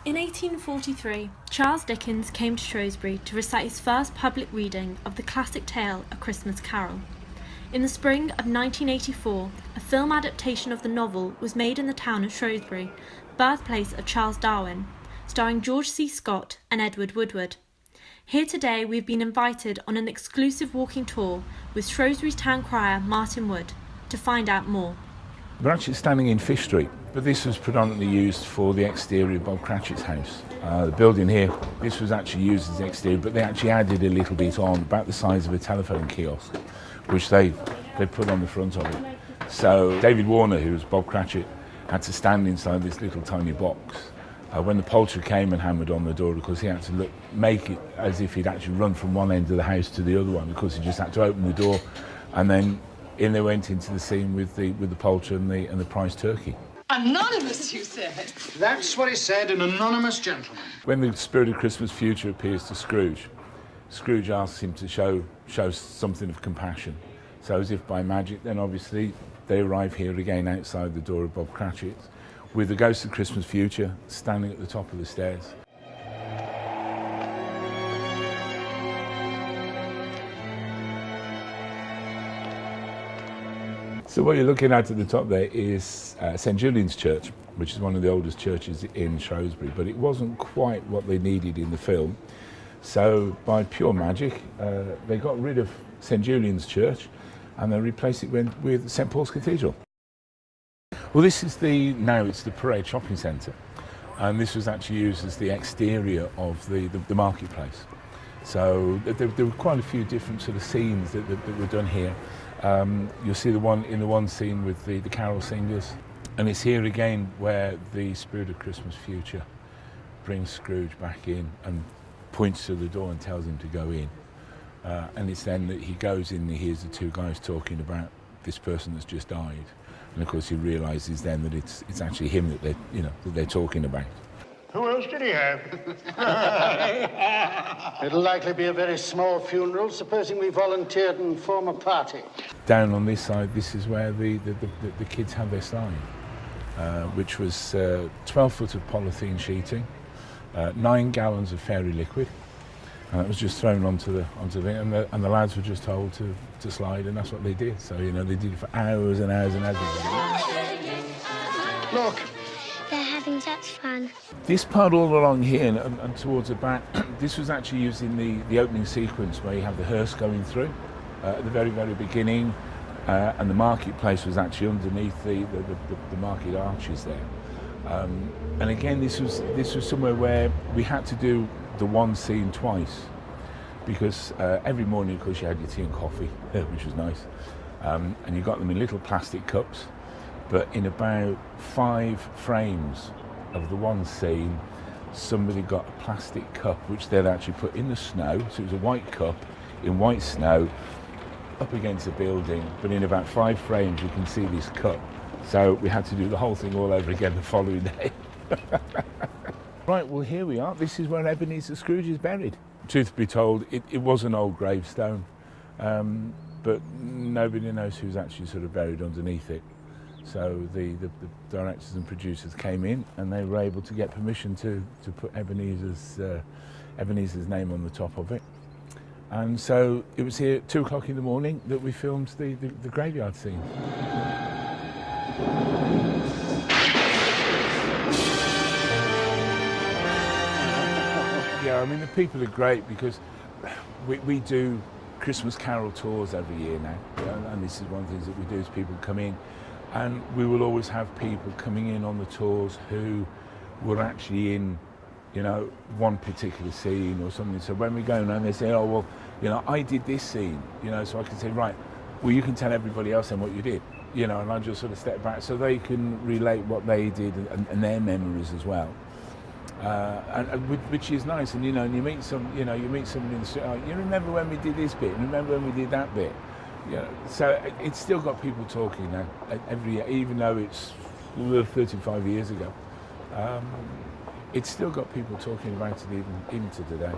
In 1843, Charles Dickens came to Shrewsbury to recite his first public reading of the classic tale A Christmas Carol. In the spring of 1984, a film adaptation of the novel was made in the town of Shrewsbury, birthplace of Charles Darwin, starring George C. Scott and Edward Woodward. Here today we've been invited on an exclusive walking tour with Shrewsbury's town crier Martin Wood to find out more. We're actually standing in Fish Street, but this was predominantly used for the exterior of Bob Cratchit's house. The building here, this was actually used as the exterior, but they actually added a little bit on, about the size of a telephone kiosk, which they put on the front of it. So David Warner, who was Bob Cratchit, had to stand inside this little tiny box. When the poulterer came and hammered on the door, because he had to make it as if he'd actually run from one end of the house to the other one, because he just had to open the door, and then in they went into the scene with the poulterer and the prize turkey. Anonymous, you said? That's what he said, an anonymous gentleman. When the spirit of Christmas future appears to Scrooge, Scrooge asks him to show something of compassion. So as if by magic, then obviously they arrive here again outside the door of Bob Cratchit's, with the ghost of Christmas future standing at the top of the stairs. So what you're looking at the top there is St Julian's Church, which is one of the oldest churches in Shrewsbury, but it wasn't quite what they needed in the film. So by pure magic, they got rid of St Julian's Church and they replaced it with St Paul's Cathedral. Well, this is now it's the Parade Shopping Centre, and this was actually used as the exterior of the marketplace. So there were quite a few different sort of scenes that were done here. You'll see the one scene with the carol singers, and it's here again where the spirit of Christmas future brings Scrooge back in and points to the door and tells him to go in. And it's then that he goes in and he hears the two guys talking about this person that's just died. And of course he realises then that it's actually him that they're talking about. Who else did he have? It'll likely be a very small funeral, supposing we volunteered and form a party. Down on this side, this is where the kids had their sign, which was 12 foot of polythene sheeting, 9 gallons of fairy liquid, and it was just thrown onto the and the lads were just told to slide, and that's what they did. So they did it for hours and hours and hours. Look. They're having such fun. This part all along here and towards the back, this was actually used in the opening sequence where you have the hearse going through at the very, very beginning, and the marketplace was actually underneath the market arches there. And again, this was somewhere where we had to do the one scene twice, because every morning, of course, you had your tea and coffee, which was nice, and you got them in little plastic cups. But in about 5 frames of the one scene, somebody got a plastic cup which they'd actually put in the snow. So it was a white cup in white snow up against the building. But in about 5 frames, you can see this cup. So we had to do the whole thing all over again the following day. Right, well, here we are. This is where Ebenezer Scrooge is buried. Truth be told, it was an old gravestone, but nobody knows who's actually sort of buried underneath it. So the directors and producers came in and they were able to get permission to put Ebenezer's name on the top of it. And so it was here at 2 o'clock in the morning that we filmed the graveyard scene. Yeah, I mean, the people are great because we do Christmas carol tours every year now, and this is one of the things that we do is people come in. And we will always have people coming in on the tours who were actually in, one particular scene or something. So when we go and they say, oh, well, I did this scene, so I can say, right, well, you can tell everybody else then what you did, and I just sort of step back so they can relate what they did and their memories as well. Which is nice. And, and you meet somebody in the street, oh, you remember when we did this bit, remember when we did that bit. So it's still got people talking now every year, even though it's 35 years ago. It's still got people talking about it even to today.